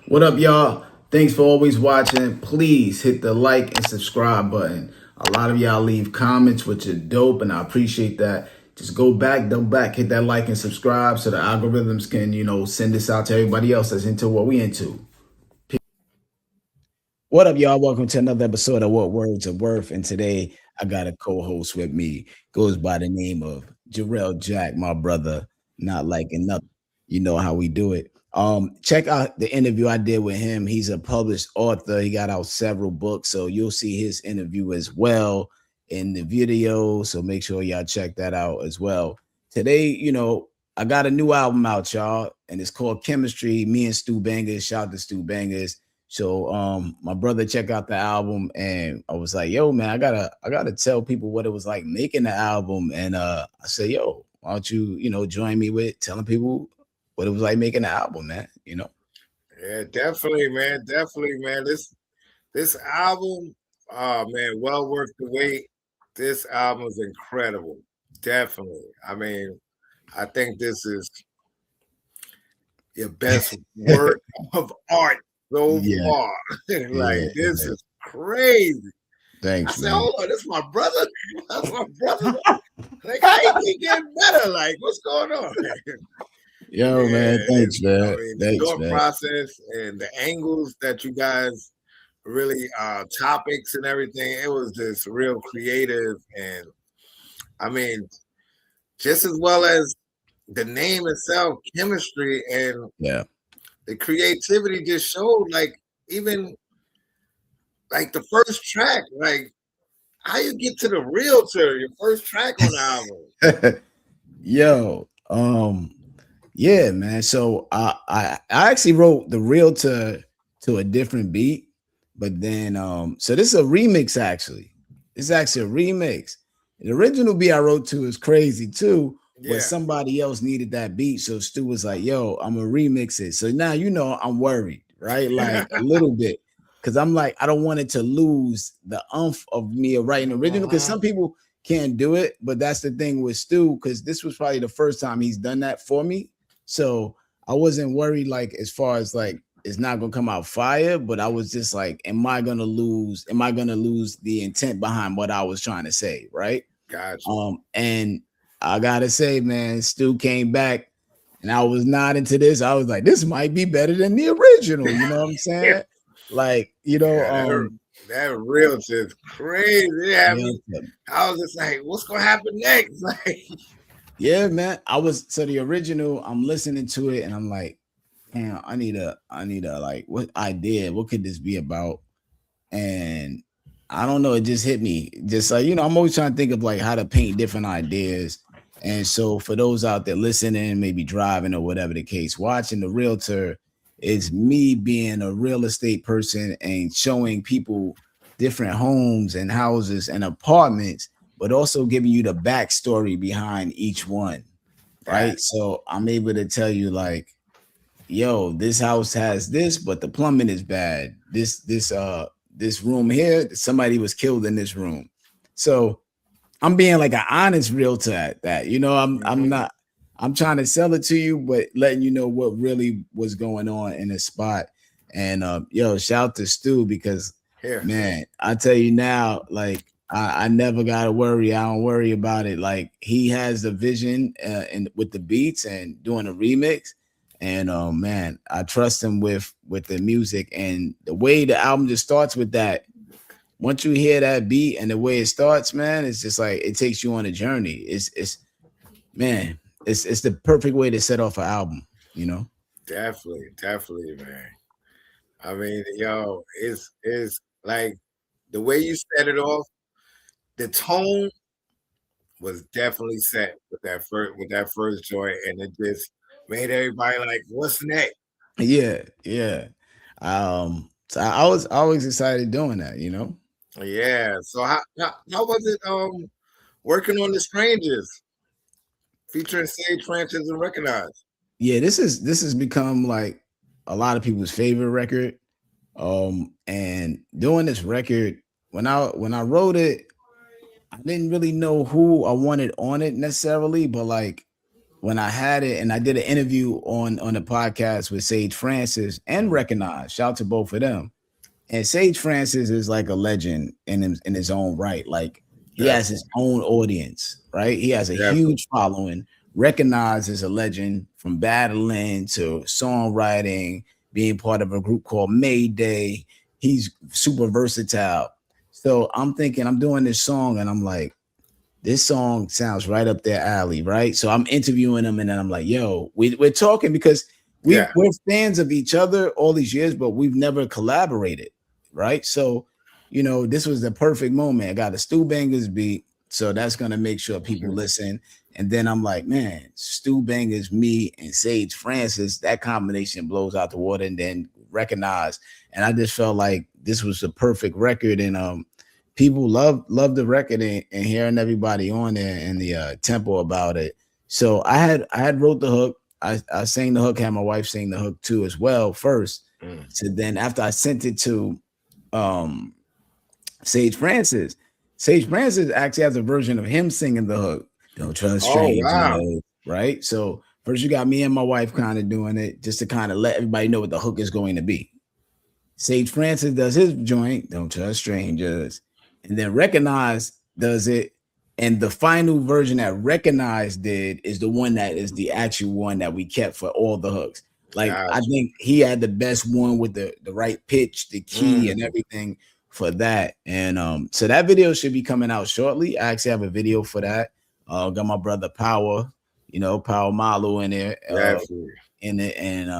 What up, y'all? Thanks for always watching. Please hit the like and subscribe button. A lot of y'all leave comments, which are dope, and I appreciate that. Just go back, double back, hit that like and subscribe so the algorithms can, send this out to everybody else that's into what we into. What up, y'all? Welcome to another episode of What Words Are Worth. And today I got a co-host with me. Goes by the name of Jarel Jack, my brother, not liking nothing. You know how we do it. Check out the interview I did with him. He's a published author. He got out several books, so you'll see his interview as well in the video. So make sure y'all check that out as well. Today, I got a new album out, y'all, and it's called Chemistry. Me and Stu Bangas. Shout out to Stu Bangas. So my brother checked out the album and I was like, yo, man, I gotta tell people what it was like making the album. And I said, yo, why don't you, join me with telling people what it was like making the album, man, Yeah, definitely, man. Definitely, man. This album, oh man, well worth the wait. This album is incredible. Definitely. I mean, I think this is your best work of art so Yeah, far. Like yeah, this yeah. is crazy. I Thanks, said, man. hold on, this my brother. That's my brother. Like, how you keep getting better? Like, what's going on? Yo, man, Yeah, thanks, I man. mean the Thanks, thought man. process and the angles that you guys really topics and everything, it was just real creative. And I mean, just as well as the name itself, chemistry, and Yeah. the creativity just showed, like, even like the first track, like how you get to the realtor, your first track on the album. Yo, yeah, man. So I actually wrote the reel to a different beat, but then so this is a remix actually. It's actually a remix. The original beat I wrote to is crazy too, but Yeah. somebody else needed that beat. So Stu was like, yo, I'm gonna remix it. So now I'm worried, right? Like a little bit. Cause I'm like, I don't want it to lose the umph of me writing original. Cause some people can't do it, but that's the thing with Stu, because this was probably the first time he's done that for me. So I wasn't worried like as far as like it's not gonna come out fire, but I was just like, am I gonna lose the intent behind what I was trying to say, right? Gotcha. And I gotta say, man, Stu came back and I was not into this. I was like, this might be better than the original, you know what I'm Yeah, saying? Like, that realtor is crazy. Yeah, I yeah, mean, I was just like, what's gonna happen next? Like, yeah, man. So the original, I'm listening to it and I'm like, damn, I need a like what idea, what could this be about? And I don't know, it just hit me. Just like, I'm always trying to think of like how to paint different ideas. And so for those out there listening, maybe driving or whatever the case, watching the realtor is me being a real estate person and showing people different homes and houses and apartments, but also giving you the backstory behind each one. that Right. So I'm able to tell you like, yo, this house has this, but the plumbing is bad. This room here, somebody was killed in this room. So I'm being like an honest realtor at that. I'm hmm not I'm trying to sell it to you, but letting you know what really was going on in the spot. And yo, shout to Stu because here. man, I tell you now, like I never gotta worry. I don't worry about it. Like he has the vision and with the beats and doing a remix. And man, I trust him with the music and the way the album just starts with that. Once you hear that beat and the way it starts, man, it's just like it takes you on a journey. It's man, it's the perfect way to set off an album, you know? Definitely, definitely, man. I mean, yo, it's like the way you set it off, the tone was definitely set with that first joint, and it just made everybody like, "What's next?" Yeah, yeah. So I was always excited doing that, you know. Yeah. So how was it working on the Strangers featuring Sage Francis and Recognize? Yeah, this has become like a lot of people's favorite record. And doing this record, when I wrote it, I didn't really know who I wanted on it necessarily, but like when I had it, and I did an interview on the podcast with Sage Francis and Recognize. Shout out to both of them. And Sage Francis is like a legend in his own right. Like he has his Definitely. own audience, right? He has a Definitely. huge following. Recognized as a legend from battling to songwriting, being part of a group called Mayday. He's super versatile. So I'm thinking I'm doing this song, and I'm like, this song sounds right up their alley, right? So I'm interviewing them, and then I'm like, yo, we're talking because Yeah. we're fans of each other all these years, but we've never collaborated, right? So, this was the perfect moment. I got a Stu Bangas beat, so that's gonna make sure people Mhm. listen. And then I'm like, man, Stu Bangas, me, and Sage Francis, that combination blows out the water, and then Recognize. And I just felt like this was the perfect record, and people love the record, and hearing everybody on there and the tempo about it. So I had wrote the hook. I sang the hook, had my wife sing the hook too as well first. Mm. So then after I sent it to um Sage Francis, Sage Francis actually has a version of him singing the hook. Don't trust Oh wow. strangers, right? So first you got me and my wife kind of doing it just to kind of let everybody know what the hook is going to be. Sage Francis does his joint, Don't Trust Strangers, and then Recognize does it. And the final version that Recognize did is the one that is the actual one that we kept for all the hooks. Like I Gotcha. think he had the best one with the right pitch, the key, and Mm. everything for that. And so that video should be coming out shortly. I actually have a video for that. Got my brother Power, Power Malo in there. Definitely. In it, and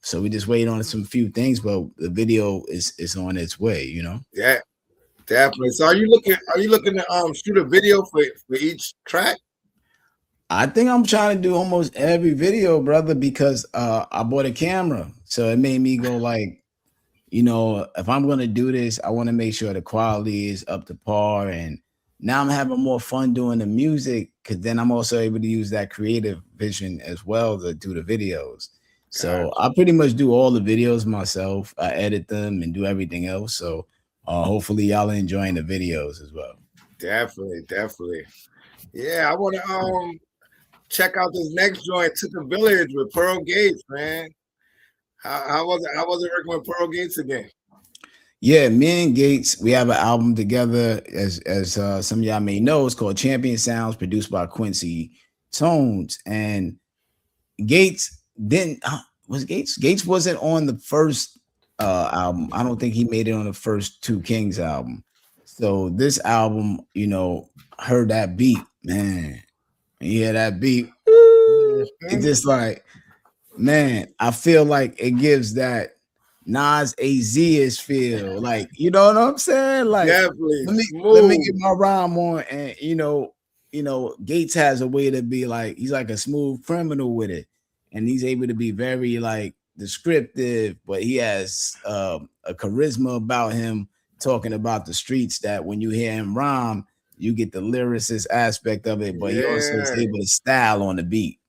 so we just waiting on some few things, but the video is on its way. Yeah. Definitely. So are you looking to shoot a video for each track? I think I'm trying to do almost every video, brother, because I bought a camera, so it made me go like, if I'm gonna do this, I want to make sure the quality is up to par. And now I'm having more fun doing the music, because then I'm also able to use that creative vision as well to do the videos. So Gotcha. I pretty much do all the videos myself. I edit them and do everything else. So hopefully y'all are enjoying the videos as well. Definitely, definitely. Yeah, I want to check out this next joint, Took a Village with Pearl Gates, man. How was it? How was it working with Pearl Gates again? Yeah, me and Gates, we have an album together. As some of y'all may know, it's called Champion Sounds, produced by Quincy Tones. And Gates didn't was Gates wasn't on the first album. I don't think he made it on the first Two Kings album. So this album, heard that beat, man. When you hear that beat, it's Mhm. just like, man, I feel like it gives that Nas AZ-ish feel. Like, you know what I'm saying? Like, Definitely let me get smooth. my rhyme on. And Gates has a way to be like, he's like a smooth criminal with it. And he's able to be very like descriptive, but he has a charisma about him, talking about the streets, that when you hear him rhyme, you get the lyricist aspect of it, but he also is Yeah, able to style on the beat.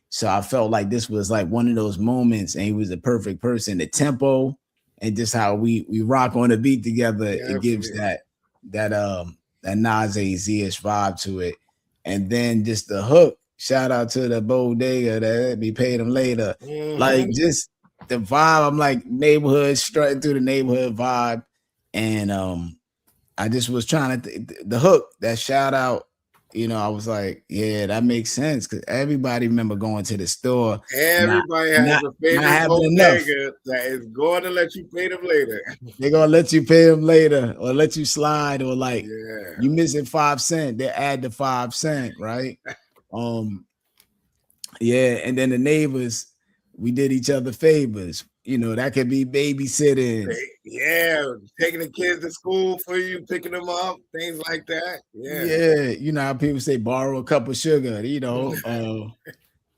So I felt like this was like one of those moments, and he was the perfect person. The tempo and just how we rock on the beat together, it gives definitely. that Nas AZ-ish vibe to it. And then just the hook, shout out to the bodega that be paid him later. Like Hmm. just the vibe, I'm like neighborhood, strutting through the neighborhood vibe. And I just was trying to the hook, that shout out. I was like, yeah, that makes sense, because everybody remember going to the store, not Everybody has not a not favorite having enough. bodega that is going to let you pay them later. They're gonna let you pay them later, or let you slide, or like Yeah, you missing 5 cents, they add the 5 cent, right? Um, yeah, and then the neighbors, we did each other favors. That could be babysitting. yeah, taking the kids to school for you, picking them up, things like that. Yeah. Yeah, how people say borrow a cup of sugar,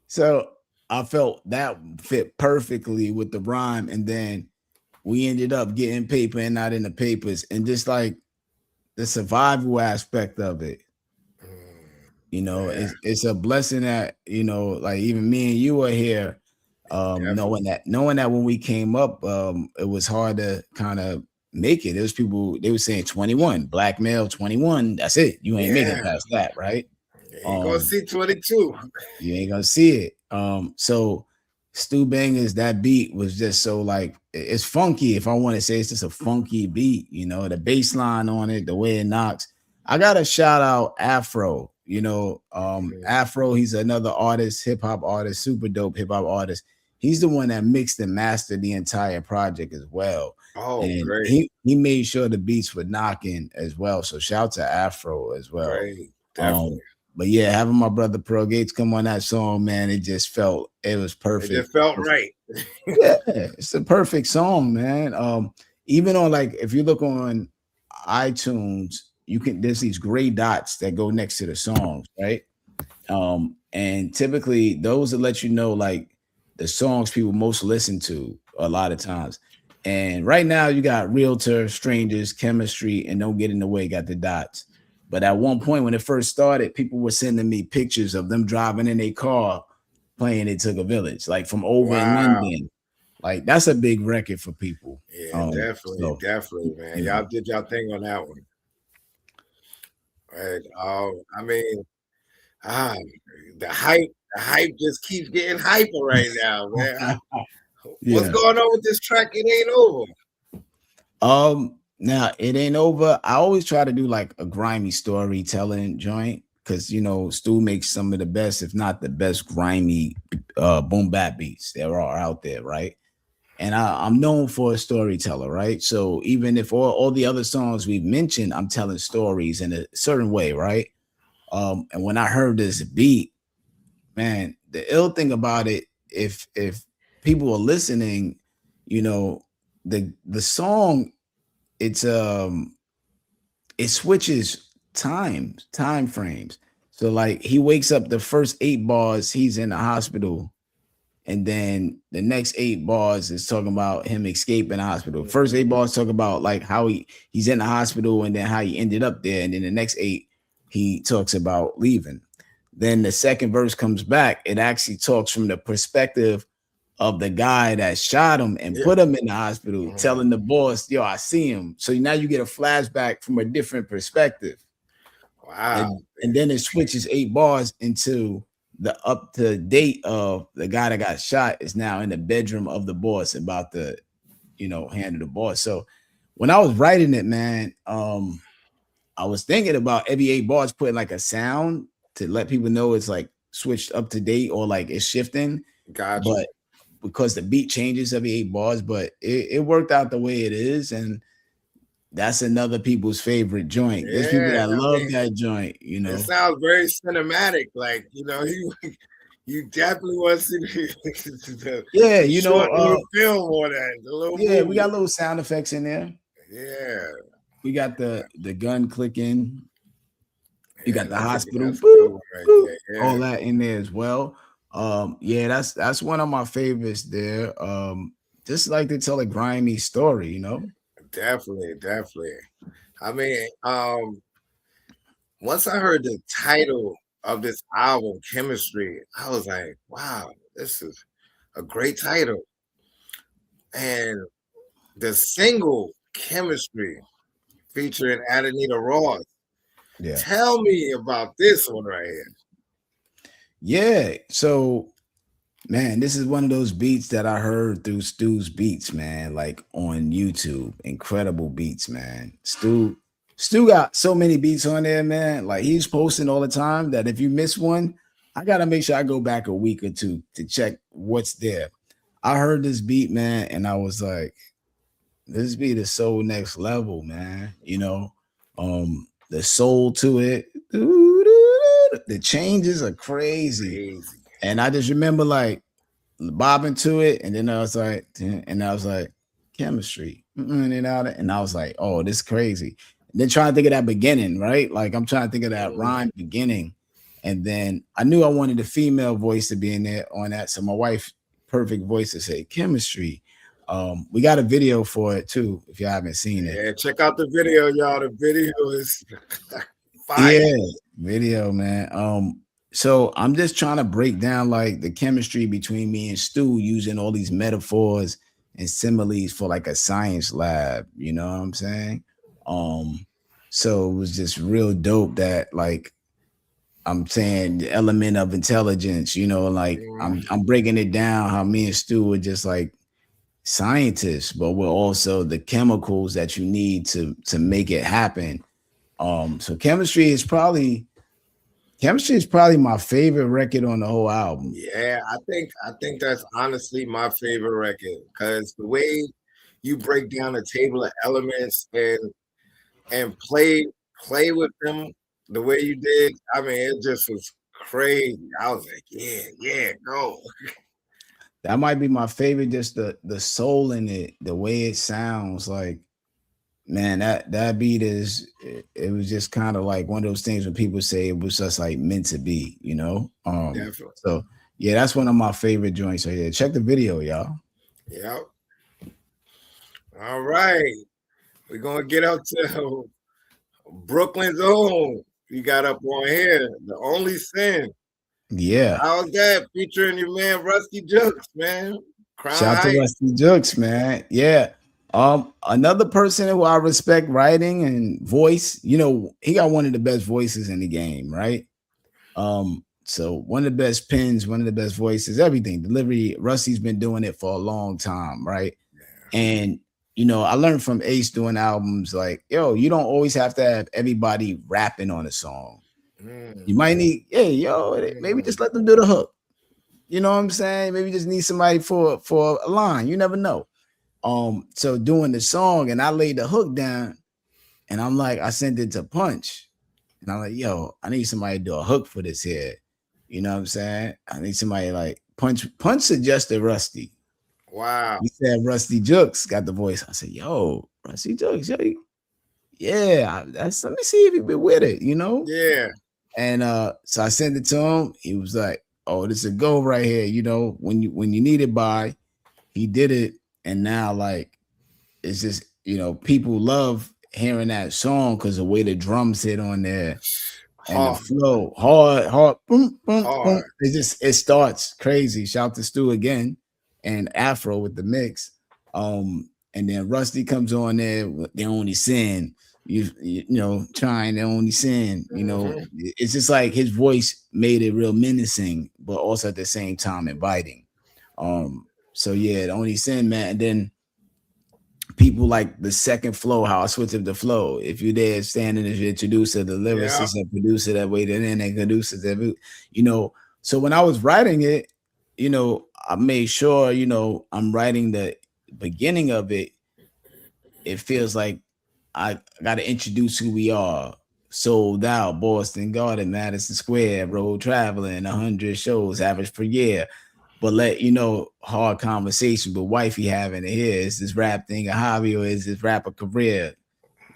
so I felt that fit perfectly with the rhyme. And then we ended up getting paper and not in the papers. And just like the survival aspect of it, Yeah, it's a blessing that, like even me and you are here, knowing definitely. that when we came up, it was hard to kind of make it. There was people, they were saying 21, black male 21, that's it. You ain't making Yeah, past that, right? You ain't gonna see 22. You ain't gonna see it. So Stu Bangas, that beat was just so like it's funky. If I want to say it's just a funky beat, you know, the bass line on it, the way it knocks. I gotta shout out Afro, Afro, he's another artist, hip-hop artist, super dope hip-hop artist. He's the one that mixed and mastered the entire project as well. Oh, And great, he made sure the beats were knocking as well. So shout to Afro as well. great, definitely. Um, but yeah, having my brother Pearl Gates come on that song, man, it just felt it was It perfect. just felt right. Yeah, it's a perfect song, man. Even on like if you look on iTunes, there's these gray dots that go next to the songs, right? And typically those will let you know like the songs people most listen to a lot of times. And right now you got Realtor, Strangers, Chemistry, and Don't Get in the Way got the dots. But at one point when it first started, people were sending me pictures of them driving in a car playing It Took a Village, like from over in Wow. London. Like that's a big record for people. Yeah, definitely, definitely, man. you Y'all know. did y'all thing on that one. Right. I mean, ah, the hype just keeps getting hyper right now, man. What's Yeah. going on with this track? It ain't over. Now it ain't over. I always try to do like a grimy storytelling joint because Stu makes some of the best, if not the best, grimy boom bap beats there are out there, right? And I'm known for a storyteller, right? So even if all the other songs we've mentioned, I'm telling stories in a certain way, right? And when I heard this beat, man, the ill thing about it, if people are listening, the song, it's it switches time frames. So like he wakes up the first 8 bars, he's in the hospital, and then the next 8 bars is talking about him escaping the hospital. First 8 bars talk about like how he's in the hospital and then how he ended up there, and then the next 8 he talks about leaving. Then the second verse comes back. It actually talks from the perspective of the guy that shot him and put him in the hospital, telling the boss, "Yo, I see him." So now you get a flashback from a different perspective. Wow. And then it switches 8 bars into the up to date of the guy that got shot is now in the bedroom of the boss about to, handle the boss. So when I was writing it, man, I was thinking about every 8 bars putting like a sound to let people know it's like switched up to date or like it's shifting. Gotcha. But because the beat changes every 8 bars, but it worked out the way it is, and that's another people's favorite joint. There's people that love that joint, It sounds very cinematic, like you definitely want to see the short little film on that. Yeah, we got little sound effects in there. Yeah, we got the gun clicking. You got the hospital, all that in there as well. Yeah, that's one of my favorites there. Just like to tell a grimy story, Definitely. I mean, once I heard the title of this album, Chemistry, I was like, wow, this is a great title. And the single Chemistry featuring Adanita Ross. Yeah. Tell me about this one right here. Yeah. So, man, this is one of those beats that I heard through Stu's Beats, man, like on YouTube. Incredible beats, man. Stu got so many beats on there, man. Like he's posting all the time that if you miss one, I gotta make sure I go back a week or two to check what's there. I heard this beat, man, and I was like, this beat is so next level, man. The soul to it, the changes are crazy. And I just remember like bobbing to it, and then I was like, chemistry, and I was like, oh, this is crazy. And then trying to think of that beginning, right? Like I'm trying to think of that rhyme beginning, and then I knew I wanted a female voice to be in there on that, so my wife, perfect voice to say chemistry. We got a video for it too, if you haven't seen it. Yeah, check out the video, y'all. The video is fire. Yeah, video, man. So I'm just trying to break down like the chemistry between me and Stu using all these metaphors and similes for like a science lab, you know what I'm saying? So it was just real dope that like I'm saying the element of intelligence, like Mm, I'm breaking it down how me and Stu were just like scientists, but we're also the chemicals that you need to make it happen. So chemistry is probably my favorite record on the whole album. yeah, I think that's honestly my favorite record because the way you break down a table of elements and play with them the way you did, I mean, it just was crazy. I was like, yeah, yeah, go. That might be my favorite, just the soul in it, the way it sounds like. Man, that beat it was just kind of like one of those things when people say it was just like meant to be. Definitely. So yeah, that's one of my favorite joints right there. Check the video, y'all. Yep. All right. We're gonna get up to Brooklyn's own. You got up on here. The Only Sin. Yeah. How's that? Featuring your man Rusty Jukes, man. Crown Shout out to Heights. Rusty Jukes, man. Yeah. Another person who I respect writing and voice, he got one of the best voices in the game, right? So one of the best pens, one of the best voices, everything. Delivery, Rusty's been doing it for a long time, right? And I learned from Ace doing albums like, yo, you don't always have to have everybody rapping on a song. You might need, hey, yo, maybe just let them do the hook. You know what I'm saying? Maybe just need somebody for a line. You never know. So doing the song and I laid the hook down and I'm like, I sent it to Punch. And I'm like, yo, I need somebody to do a hook for this here. You know what I'm saying? I need somebody like Punch suggested Rusty. Wow. He said Rusty Jukes got the voice. I said, yo, Rusty Jukes, yo, yeah, let me see if he be with it. Yeah. And so I sent it to him. He was like, oh, this is a go right here. When you need it by, he did it. And now like it's just, people love hearing that song because the way the drums hit on there and the Hard. flow, hard, boom, boom, boom. Hard. It starts crazy. Shout to Stu again and Afro with the mix. And then Rusty comes on there with The Only Sin. Trying The Only Sin. Mhm. It's just like his voice made it real menacing, but also at the same time inviting. So yeah, The Only Sin, man. And then people like the second flow, how I switch up the flow. If you're there standing as your introducer, the Yeah. lyricist and producer that way, then they producer that, So when I was writing it, I made sure, I'm writing the beginning of it. It feels like I got to introduce who we are. Sold out, Boston Garden, Madison Square, road traveling, 100 shows average per year. But hard conversation with wifey having it here. Is this rap thing a hobby or is this rap a career?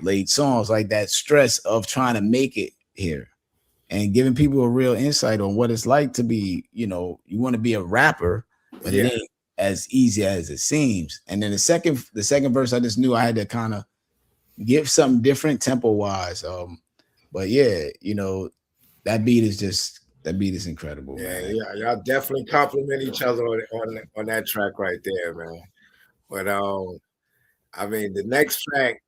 Late songs like that stress of trying to make it here and giving people a real insight on what it's like to be, you want to be a rapper, but it Yeah. ain't as easy as it seems. And then the second verse, I just knew I had to kind of give something different tempo wise. But yeah, that beat is incredible, Yeah, man. yeah, y'all definitely compliment each other on that track right there, man. But I mean, the next track,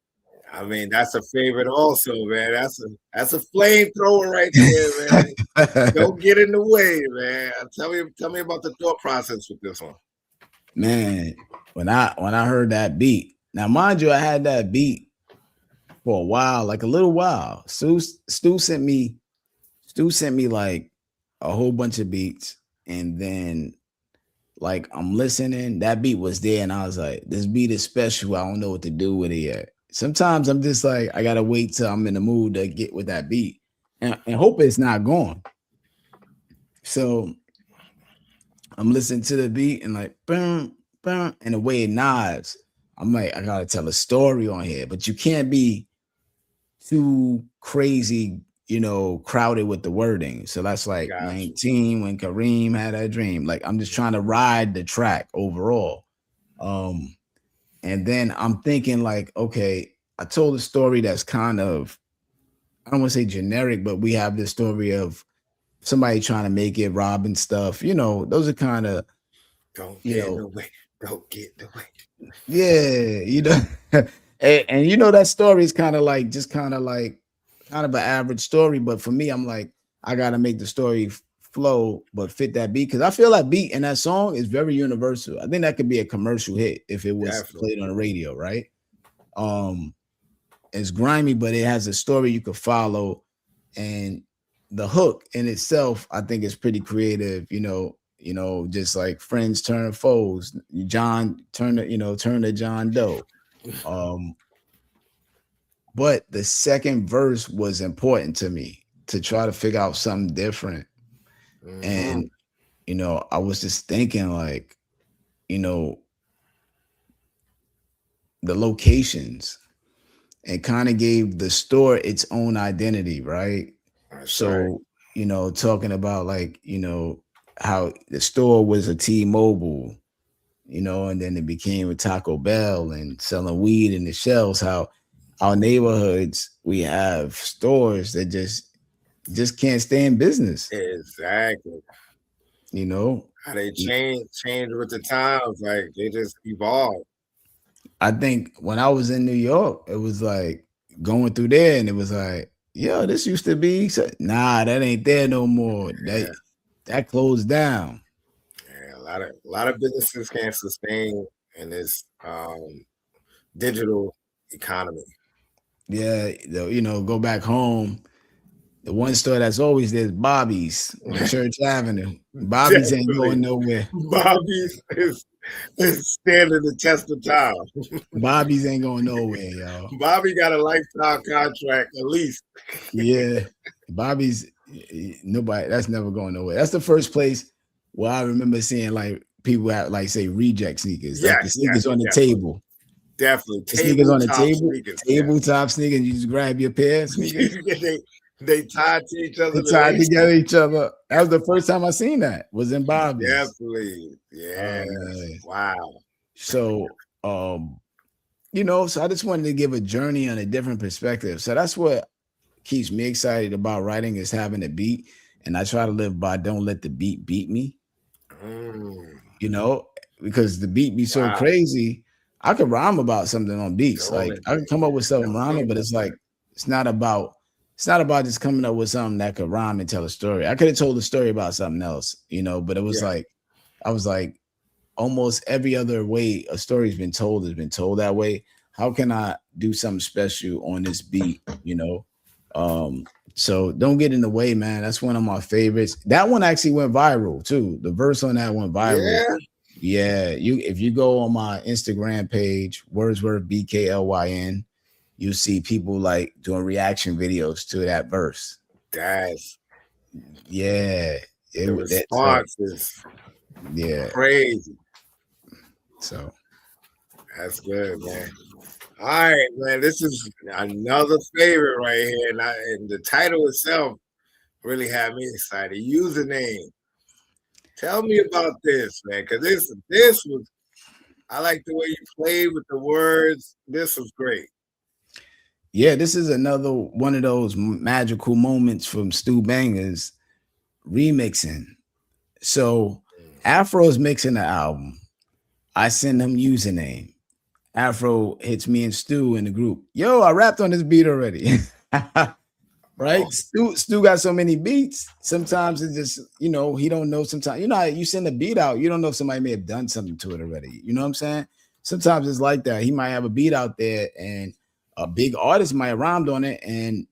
I mean, that's a favorite also, man. That's a flamethrower right there, man. Don't get in the way, man. Tell me about the thought process with this one. Man, when I heard that beat, now mind you, I had that beat for a while, like a little while. Stu sent me like a whole bunch of beats, and then like I'm listening, that beat was there, and I was like, this beat is special. I don't know what to do with it yet. Sometimes I'm just like, I gotta wait till I'm in the mood to get with that beat and hope it's not gone. So I'm listening to the beat and like boom, boom, and the way it nods. I'm like, I gotta tell a story on here, but you can't be too crazy, crowded with the wording. So that's like Got you. 19 when Kareem had that dream. Like I'm just trying to ride the track overall. Um, and then I'm thinking like, okay, I told a story that's kind of, I don't want to say generic, but we have this story of somebody trying to make it, robbing stuff. Those are kind of, Don't you get in the know, way. Don't get in the way. yeah, and that story is kind of like just kind of an average story. But for me, I'm like, I gotta make the story flow but fit that beat, because I feel like beat in that song is very universal. I think that could be a commercial hit if it was Definitely. played on the radio, right? Um, it's grimy, but it has a story you could follow, and the hook in itself, I think, is pretty creative. Just like friends turn foes, John turn to turn to John Doe. Um, but the second verse was important to me to try to figure out something different. Mm-hmm. And I was just thinking like, you know, the locations, and kind of gave the store its own identity, right? That's right. So, talking about like, how the store was a T-Mobile, and then it became a Taco Bell and selling weed in the shelves, how our neighborhoods, we have stores that just can't stay in business, Exactly. you know. How they change with the times, like they just evolve. I think when I was in New York, it was like going through there, and it was like, yo, this used to be nah, that ain't there no more. That Yeah, that closed down. yeah. A lot of businesses can't sustain in this digital economy. Yeah, go back home. The one store that's always there's Bobby's on Church Avenue. Bobby's ain't Definitely, going nowhere. Bobby's is standing the test of time. Bobby's ain't going nowhere, y'all. Bobby got a lifetime contract at least. Yeah, Bobby's nobody. That's never going nowhere. That's the first place where I remember seeing like people have like say reject sneakers, like the Yes, yes, sneakers on the definitely, table. definitely. The sneakers on the Tabletop table, sneakers. tabletop sneakers. You just grab your pair of sneakers. they tied to each other They the tied lace. together each other. That was the first time I seen that. Was in Bobby's. Definitely, Oh yes. man. Wow. So so I just wanted to give a journey on a different perspective. So that's what keeps me excited about writing, is having a beat. And I try to live by don't let the beat beat me, Mm, you know, because the beat be so wow. crazy. I could rhyme about something on beats. Doing Like it. I can come up with something Never rhyming, thought but about it's that. like it's not about it's not about just coming up with something that could rhyme and tell a story. I could have told a story about something else, but it was Yeah. like I was like, almost every other way a story's been told has been told that way. How can I do something special on this beat? So don't get in the way, man. That's one of my favorites. That one actually went viral too. The verse on that went viral. Yeah. Yeah, if you go on my Instagram page, Wordsworth-BKLYN, you see people like doing reaction videos to that verse. That's Yeah, the that so response is yeah. crazy. So That's good, man. All right, man. This is another favorite right here, and the title itself really had me excited. Username. Tell me about this, man, because this was. I like the way you played with the words. This was great. yeah, this is another one of those magical moments from Stu Bangas remixing. So Afro's mixing the album. I send him username. Afro hits me and Stu in the group. Yo, I rapped on this beat already. Oh, Right? Stu got so many beats. Sometimes it's just, he don't know. Sometimes, how you send a beat out, you don't know if somebody may have done something to it already. You know what I'm saying? Sometimes it's like that. He might have a beat out there and a big artist might have rhymed on it, and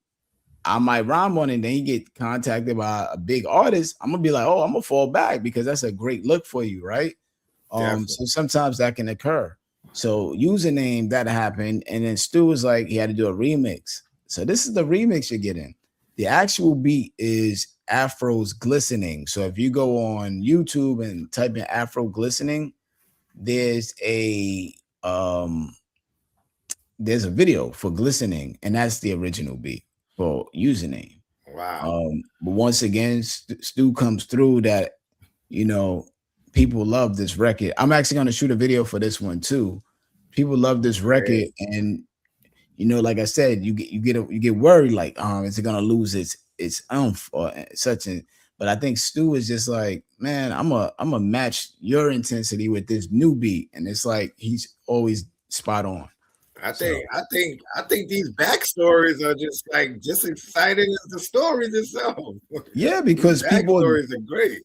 I might rhyme on it, and then you get contacted by a big artist. I'm gonna be like, oh, I'm gonna fall back because that's a great look for you, right? definitely. So sometimes that can occur. So username that happened, and then Stu was like, he had to do a remix. So this is the remix you're getting. The actual beat is Afro's Glistening. So if you go on YouTube and type in Afro Glistening, there's a um there's a video for Glistening, and that's the original beat for username. Wow. But once again, Stu comes through that, you know, people love this record. I'm actually going to shoot a video for this one too. People love this record, Great. and like I said, you get worried, like, is it gonna lose its oomph or such? And but I think Stu is just like, man, I'm a match your intensity with this new beat, and it's like he's always spot on. I think these backstories are just exciting as the stories itself. Yeah, These because backstories are great.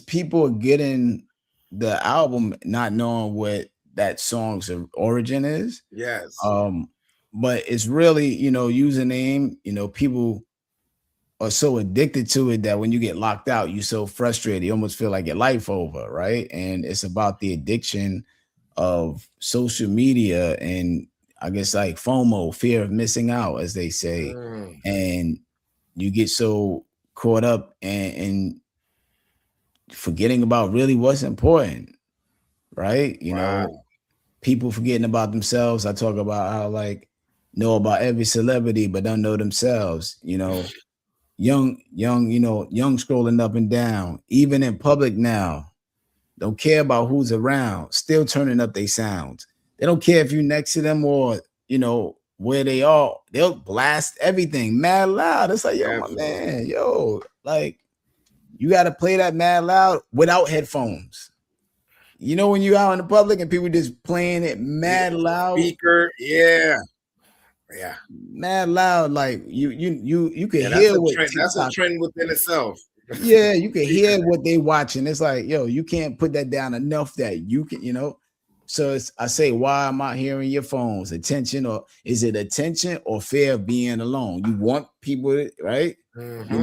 people are getting the album not knowing what that song's origin is. Yes. Um, but it's really, username, people are so addicted to it that when you get locked out, you're so frustrated, you almost feel like your life over, right? And it's about the addiction of social media and I guess like FOMO, fear of missing out, as they say. Mm, And you get so caught up and forgetting about really what's important, right? wow. People forgetting about themselves. I talk about how like know about every celebrity but don't know themselves, young scrolling up and down, even in public now, don't care about who's around, still turning up their sounds. They don't care if you're next to them or where they are. They'll blast everything mad loud. It's like, yo, my Definitely. man, like you got to play that mad loud without headphones. When you're out in the public and people just playing it Yeah, mad loud, speaker. Yeah. Yeah. mad loud, like you could Yeah. That's hear a what trend. That's a TikTok. trend within itself. Yeah, you can hear Speaker. what they watching. It's like, yo, you can't put that down enough that you can. So I say, why am I hearing your phones? Attention, or is it attention or fear of being alone? You want people, right? You Mm-hmm.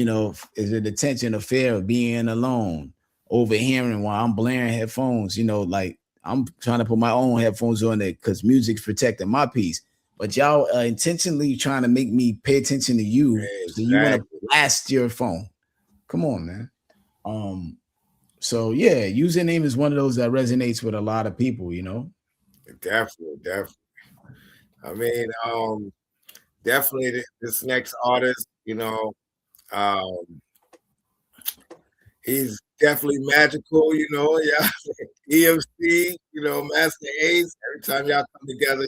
know, is it attention or fear of being alone? Overhearing while I'm blaring headphones, like I'm trying to put my own headphones on there because music's protecting my peace. But y'all are intentionally trying to make me pay attention to you. So you want to Exactly. blast your phone. Come on, man. So yeah, username is one of those that resonates with a lot of people. Definitely. Definitely. I mean, definitely this next artist, um, he's definitely magical, yeah. EMC, Master Ace. Every time y'all come together,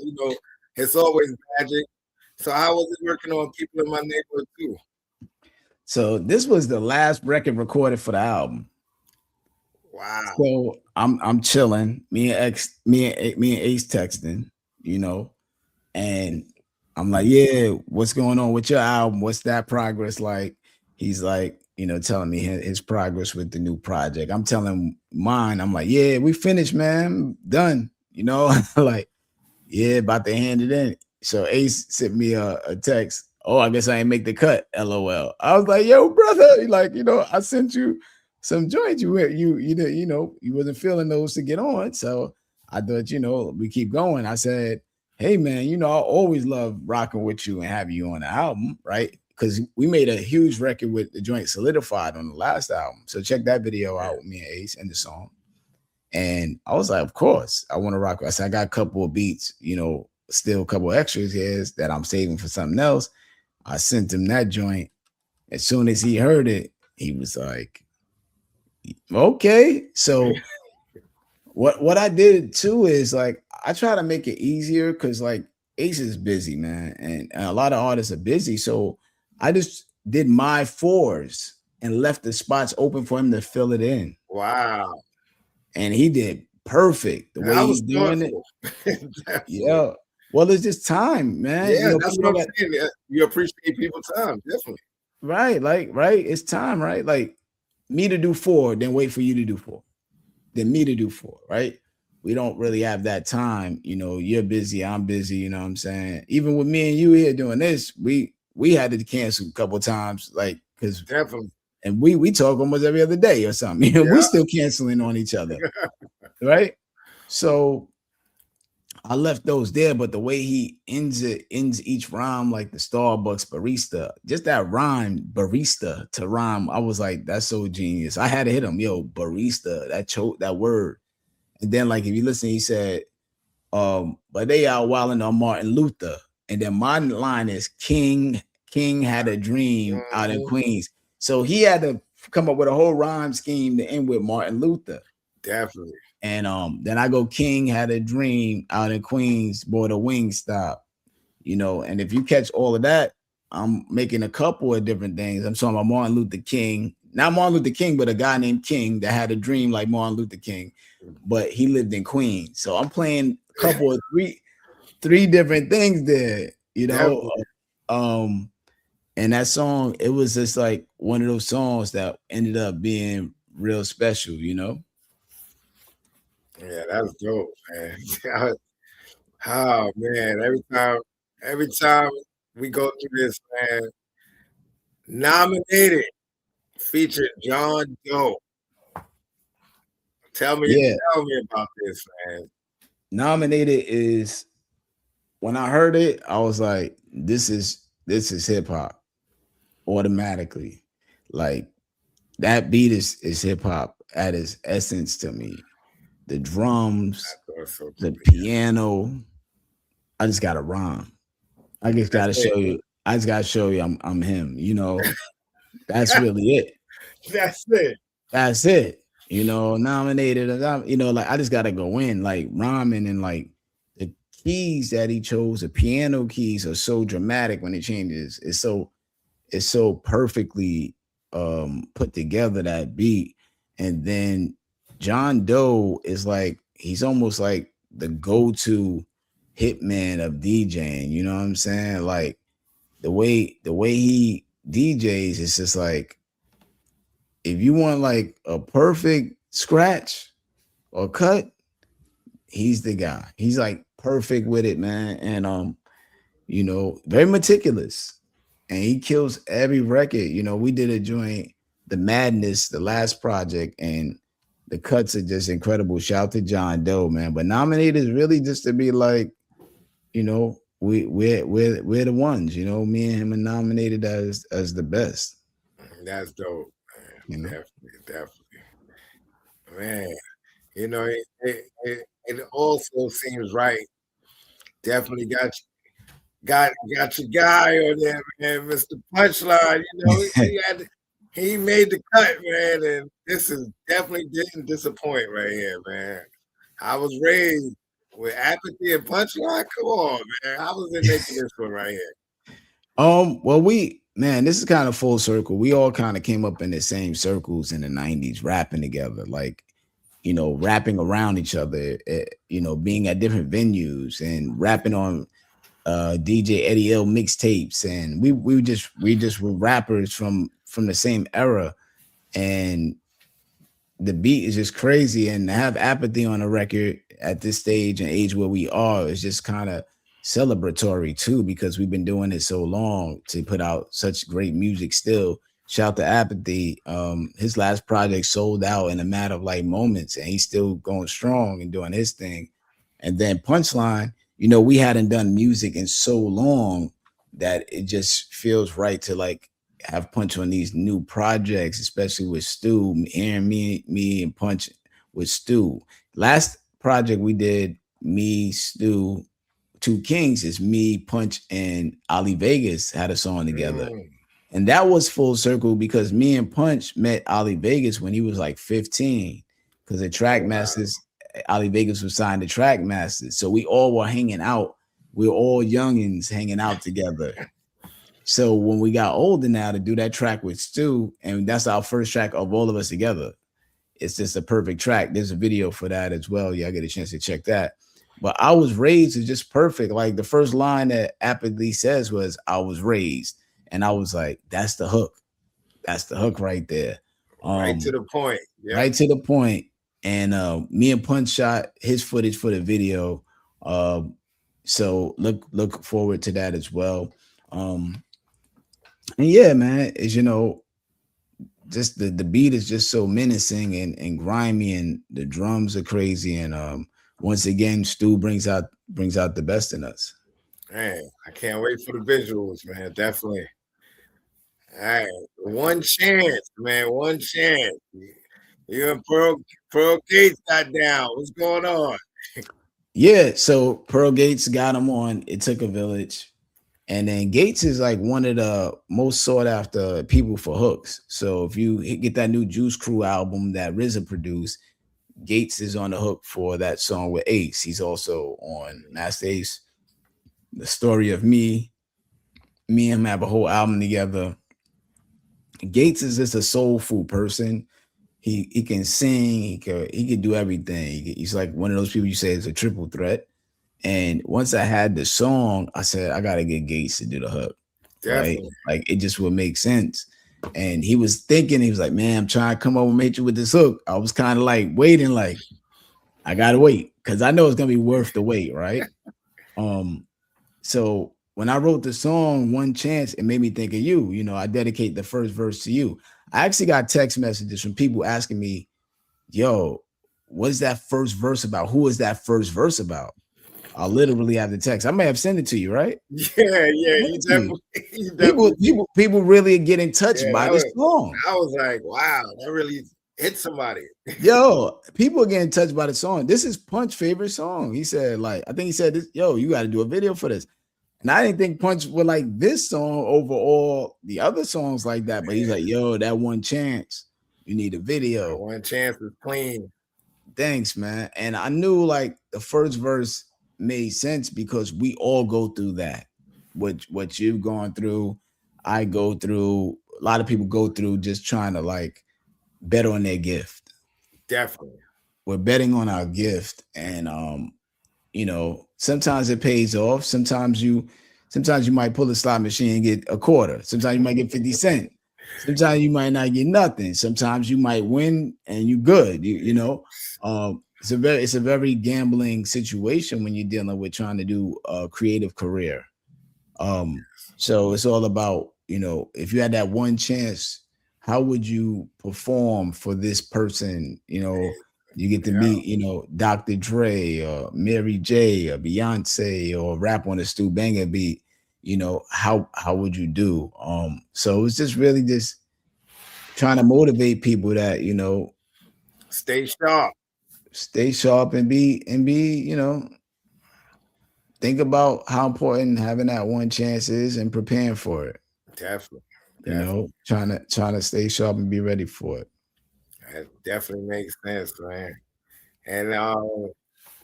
it's always magic. So how was it working on people in my neighborhood too? So this was the last record recorded for the album. Wow. So I'm chilling. Me and Ace texting, you know, and I'm like, yeah, what's going on with your album? What's that progress like? He's like, telling me his progress with the new project. I'm telling him mine. I'm like, yeah, we finished, man. Done. Like, yeah, about to hand it in. So Ace sent me a text. Oh, I guess I ain't make the cut. LOL. I was like, yo, brother, like, I sent you some joints. You wasn't feeling those to get on. So I thought, we keep going. I said, hey man, I always love rocking with you and having you on the album, right? Because we made a huge record with the joint Solidified on the last album. So check that video Yeah. out with me and Ace and the song. And I was like, of course, I want to rock. I said, I got a couple of beats, still a couple of extras here that I'm saving for something else. I sent him that joint. As soon as he heard it, he was like, okay. So what I did too is like I try to make it easier because like Ace is busy, man, and a lot of artists are busy. So I just did my fours and left the spots open for him to fill it in. Wow. And he did perfect the way That he's was doing it. thoughtful. Definitely. Yeah. Well, it's just time, man. Yeah, that's People what I'm got saying. Yeah, you appreciate people's time, definitely. right, like right. It's time, right? Like me to do four, then wait for you to do four, then me to do four, right? We don't really have that time. You're busy, I'm busy. You know what I'm saying? Even with me and you here doing this, we had to cancel a couple times, like because Definitely. and we talk almost every other day or something. We Yeah. still canceling on each other, right? So I left those there, but the way he ends each rhyme like the Starbucks barista, just that rhyme, barista to rhyme, I was like, that's so genius. I had to hit him, yo, barista, that word. And then like if you listen, he said, but they out wilding on Martin Luther. And then my line is King had a dream out in Mhm. Queens. So he had to come up with a whole rhyme scheme to end with Martin Luther. Definitely. And then I go, King had a dream out in Queens, boy, the wing stop. And if you catch all of that, I'm making a couple of different things. I'm talking about Martin Luther King, not Martin Luther King, but a guy named King that had a dream like Martin Luther King, but he lived in Queens. So I'm playing couple of three different things there, you know. Definitely. Um, and that song, it was just like one of those songs that ended up being real special, you know. Yeah, that's dope, man. Oh man, every time we go through this, man, nominated featured John Doe. Tell me, Yeah, tell me about this, man. nominated is when I heard it, I was like, this is hip hop automatically. Like that beat is hip hop at its essence to me. The I drums, thought so the too. piano. I just got to rhyme. I just got That's to it. show you. I just got to show you I'm him. You know, that's really it. That's it. That's it. You know, nominated. You know, like I just got to go in like rhyming and like the keys that he chose. The piano keys are so dramatic when it changes. It's so perfectly put together, that beat. And then John Doe is like he's almost like the go-to hitman of DJing, you know what I'm saying? Like the way he DJs is just like if you want like a perfect scratch or cut, he's the guy. He's like perfect with it, man. And very meticulous. And he kills every record. You know, we did a joint, The Madness, the last project, and the cuts are just incredible. Shout to John Doe, man. But nominated is really just to be like, we're the ones, me and him are nominated as the best, That's dope, you know. man. Definitely, man. It also seems right. Definitely got your guy on there, man, Mr. Punchline. He made the cut, man, and this is definitely didn't disappoint right here, man. I was raised with apathy and Punchline. Come on, man. I was in making this one right here. Well, this is kind of full circle. We all kind of came up in the same circles in the 90s, rapping together, like, rapping around each other, being at different venues and rapping on DJ Eddie L mixtapes. And we just were rappers from the same era. And the beat is just crazy, and to have apathy on a record at this stage and age where we are is just kind of celebratory too, because we've been doing it so long to put out such great music still. Shout to apathy. His last project sold out in a matter of like moments, and he's still going strong and doing his thing. And then Punchline, we hadn't done music in so long that it just feels right to like have Punch on these new projects, especially with Stu. Hearing me and Punch with Stu. Last project we did, me, Stu, Two Kings, is me, Punch, and Ali Vegas had a song together. Mm. And that was full circle because me and Punch met Ali Vegas when he was like 15. Because the Oh Track wow. Masters, Ali Vegas was signed to Track Masters. So we all were hanging out. We were all youngins hanging out together. So when we got older now to do that track with Stu, and that's our first track of all of us together, it's just a perfect track. There's a video for that as well. Yeah, I get a chance to check that. But I was raised is just perfect. Like the first line that Apathy says was, I was raised. And I was like, that's the hook. That's the hook right there. Right to Um, the point. Yep. right to the point. And me and Punch shot his footage for the video. So look forward to that as well. And yeah, man, is just the beat is just so menacing and grimy, and the drums are crazy. And once again, Stu brings out the best in us. Man, I can't wait for the visuals, man. Definitely. All right. One chance, man. One chance. You and Pearl Gates got down. What's going on? Yeah, so Pearl Gates got him on It Took a Village. And then Gates is like one of the most sought after people for hooks. So if you get that new Juice Crew album that RZA produced, Gates is on the hook for that song with Ace. He's also on Master Ace, The Story of Me. Me and him have a whole album together. Gates is just a soulful person. He can sing. He can do everything. He's like one of those people you say is a triple threat. And once I had the song, I said, I gotta get Gates to do the hook, right? Definitely. Like it just would make sense. And he was thinking, he was like, man, I'm trying to come up and make you with this hook. I was kind of like waiting, like, I gotta wait because I know it's gonna be worth the wait, right? Um, so when I wrote the song One Chance, it made me think of you. You know, I dedicate the first verse to you. I actually got text messages from people asking me, yo, what is that first verse about? Who is that first verse about? I'll literally have the text. I may have sent it to you, right? Yeah, yeah, Send you it to you. definitely, you People, definitely. people, people really get in touch Yeah, by this song. I was like, wow, that really hit somebody. Yo, people get in touch by the song. This is Punch's favorite song. He said, like, I think he said this, yo, you got to do a video for this. And I didn't think Punch would like this song over all the other songs like that. But he's like, yo, that One Chance, you need a video. One Chance is clean. Thanks, man. And I knew like the first verse made sense because we all go through that. What you've gone through, I go through, a lot of people go through just trying to like bet on their gift. Definitely. We're betting on our gift. And you know, sometimes it pays off. Sometimes you might pull a slot machine and get a quarter. Sometimes you might get 50 cents. Sometimes you might not get nothing. Sometimes you might win and you good. You know, it's a very gambling situation when you're dealing with trying to do a creative career. So it's all about, you know, if you had that one chance, how would you perform for this person? You know, you get to Yeah, meet, you know, Dr. Dre or Mary J or Beyonce or rap on a Stu Banger beat. You know, how would you do? So it's just really just trying to motivate people that, you know, stay sharp. stay sharp and be, you know, think about how important having that one chance is and preparing for it. Definitely. You Definitely. know, trying to stay sharp and be ready for it. That definitely makes sense, man. And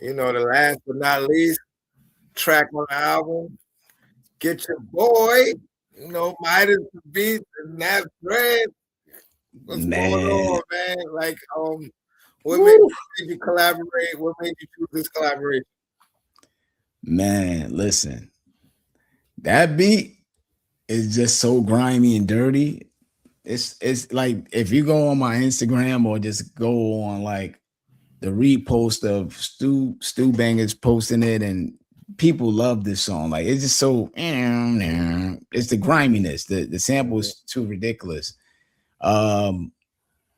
you know, the last but not least track on the album, Get Your Boy, you know, Midas the Beats and Nap Dread. What's going Man, on, man? Like, what made woo, you collaborate? What made you choose this collaboration? man, listen, that beat is just so grimy and dirty. It's like if you go on my Instagram or just go on like the repost of Stu Bangas posting it, and people love this song. Like it's just so it's the griminess. The sample Mhm. is too ridiculous. Um,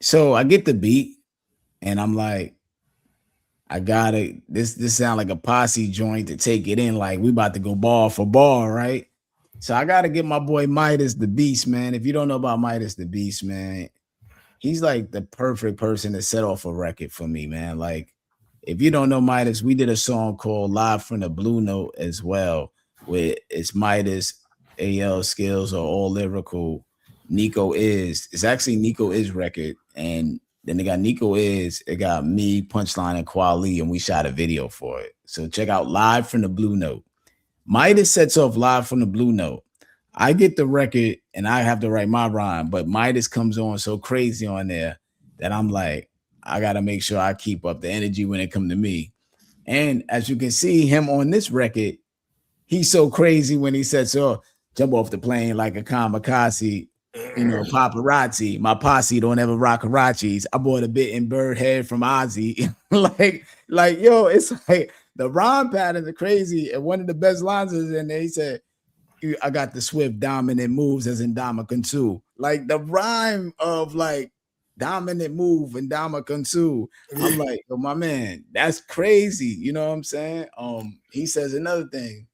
so I get the beat and I'm like, I gotta this sound like a posse joint to take it in. Like we about to go bar for bar, right? So I gotta get my boy Midas the Beast, man. If you don't know about Midas the Beast, man, he's like the perfect person to set off a record for me, man. Like, if you don't know Midas, we did a song called Live from the Blue Note as well, where it's Midas, AL Skills are all lyrical. Nico is, it's actually Nico is record. And then they got Nico is, it got me, Punchline, and Quali, and we shot a video for it. So check out Live from the Blue Note. Midas sets off Live from the Blue Note. I get the record and I have to write my rhyme, but Midas comes on so crazy on there that I'm like, I gotta make sure I keep up the energy when it come to me. And as you can see, him on this record, he's so crazy when he says, "Oh, jump off the plane like a kamikaze." You know, paparazzi. My posse don't ever rock Harachis. I bought a bitten bird head from Ozzy. like, yo, it's like the rhyme patterns are crazy. And one of the best lines is in there. He said, I got the swift dominant moves as in Dama Kunsu. Like the rhyme of like dominant move and Dama Kunsu. I'm like, oh my man, that's crazy. You know what I'm saying? He says another thing,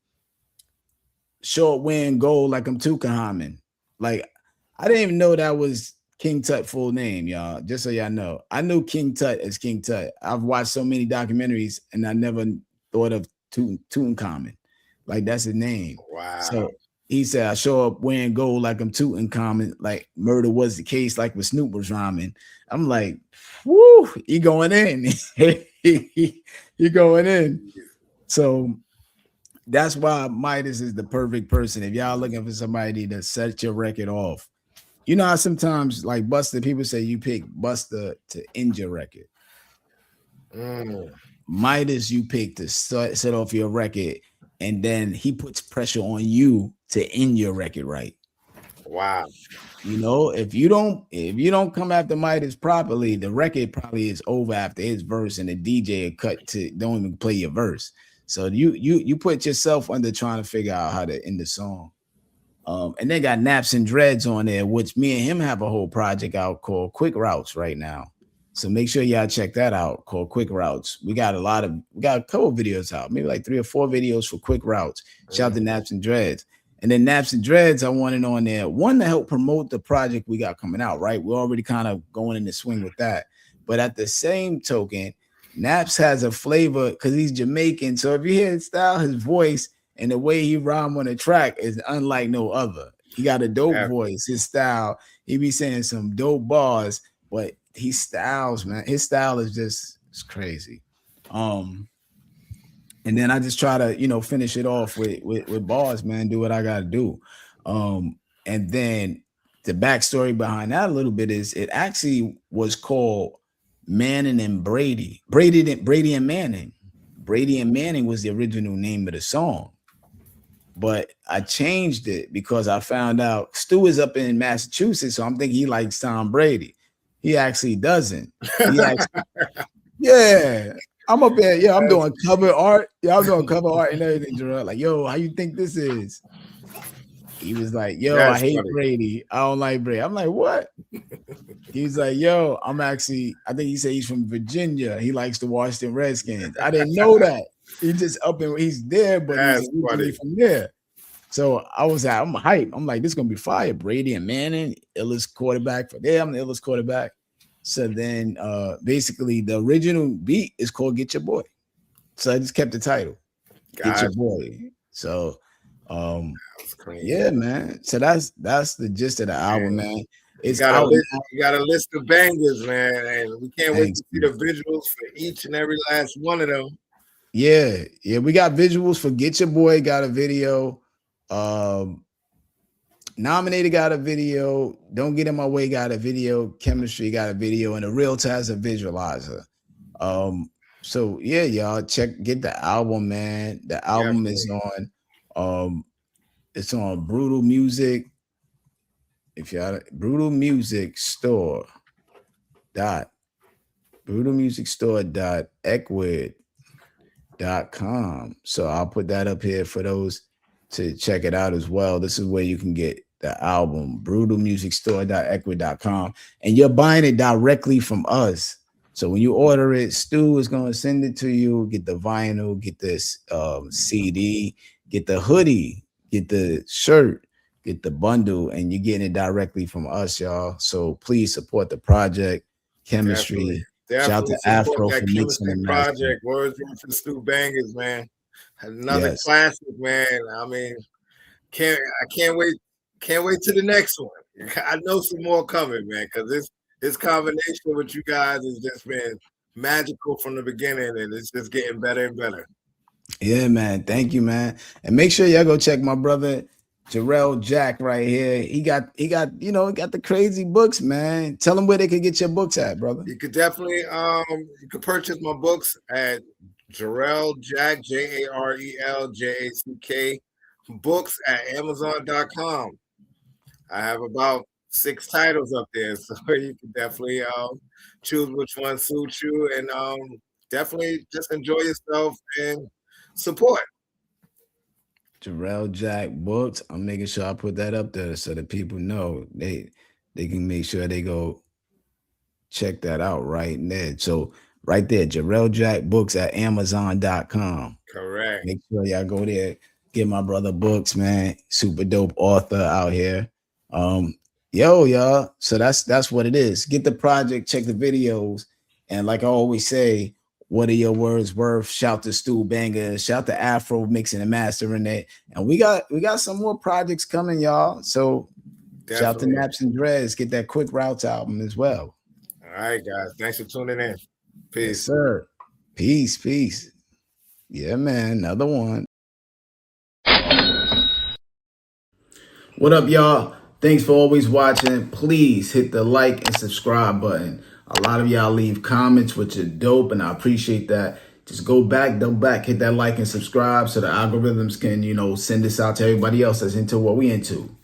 short win goal like I'm Tukahamin. Like, I didn't even know that was King Tut full name, y'all. Just so y'all know. I knew King Tut as King Tut. I've watched so many documentaries and I never thought of Tutankhamun. Like that's his name. Wow. So he said, I show up wearing gold like I'm Tutankhamun, like murder was the case, like when Snoop was rhyming. I'm like, whoo, he going in. he going in. So that's why Midas is the perfect person. If y'all looking for somebody to set your record off, you know how sometimes like Buster, people say you pick Buster to end your record. Mm. Midas you picked to set off your record, and then he puts pressure on you to end your record right. Wow. You know, if you don't come after Midas properly, the record probably is over after his verse, and the DJ cut to don't even play your verse. So you put yourself under trying to figure out how to end the song. And they got Naps and Dreads on there, which me and him have a whole project out called Quick Routes right now. So make sure y'all check that out, called Quick Routes. We got a couple videos out, maybe like 3 or 4 videos for Quick Routes. Shout out to Naps and Dreads. And then Naps and Dreads, I wanted on there, one to help promote the project we got coming out, right? We're already kind of going in the swing with that. But at the same token, Naps has a flavor because he's Jamaican. So if you hear his style, his voice, and the way he rhyme on the track is unlike no other. He got a dope voice, his style. He be saying some dope bars, but he styles, man. His style is just it's crazy. And then I just try to, finish it off with bars, man. Do what I gotta do. And then the backstory behind that a little bit is it actually was called Manning and Brady. Brady and Manning. Brady and Manning was the original name of the song. But I changed it because I found out Stu is up in Massachusetts, so I'm thinking he likes Tom Brady. He actually doesn't. Yeah. I'm up there. Yeah, I'm doing cover art. Yeah, I'm doing cover art and everything, Jarel. Like, yo, how you think this is? He was like, yo, I hate Brady. I don't like Brady. I'm like, what? He's like, yo, I think he said he's from Virginia. He likes the Washington Redskins. I didn't know that. He just he's there, but he's originally from there. So I'm hyped. I'm like, this is gonna be fire. Brady and Manning, illest quarterback for them, the illest quarterback. So then basically the original beat is called Get Your Boy. So I just kept the title. Get Your Boy. So yeah, man. So that's the gist of the album, man. You got a list of bangers, man, and we can't wait to see the visuals for each and every last one of them. Yeah, we got visuals for Get Your Boy, got a video. Nominated got a video. Don't Get In My Way got a video. Chemistry got a video, and the Realtor has a visualizer. So yeah, y'all get the album, man. The album is on it's on Brutal Music. If y'all Brutal Music Store brutalmusicstore.ecwid.com. So I'll put that up here for those to check it out as well. This is where you can get the album, brutalmusicstore.ecwid.com, and you're buying it directly from us. So when you order it, Stu is going to send it to you. Get the vinyl, get this CD, get the hoodie, get the shirt, get the bundle, and you're getting it directly from us, y'all. So please support the project. Chemistry. Shout out to Afro for mixing the project. Wordsworth and Stu Bangas, man. Another classic, man. I mean, I can't wait to the next one. I know some more coming, man, because this combination with you guys has just been magical from the beginning, and it's just getting better and better. Yeah, man. Thank you, man. And make sure y'all go check my brother Jarel Jack right here. He got the crazy books, man. Tell them where they could get your books at, brother. You could definitely you could purchase my books at Jarel Jack, JarelJack books at Amazon.com. I have about 6 titles up there, so you can definitely choose which one suits you, and definitely just enjoy yourself and support. Jarel Jack books. I'm making sure I put that up there so that people know they can make sure they go check that out right there. So right there, Jarel Jack books at Amazon.com. Correct. Make sure y'all go there, get my brother books, man. Super dope author out here. Y'all. So that's what it is. Get the project, check the videos, and like I always say, what are your words worth? Shout to Stu Bangas, shout to Afro mixing and mastering it. And we got some more projects coming, y'all. So definitely. Shout to Naps and Dreads, get that Quick Routes album as well. All right, guys. Thanks for tuning in. Peace. Yes, sir. Peace. Yeah, man. Another one. What up, y'all? Thanks for always watching. Please hit the like and subscribe button. A lot of y'all leave comments, which are dope, and I appreciate that. just go back, double back, hit that like and subscribe so the algorithms can, send this out to everybody else that's into what we into.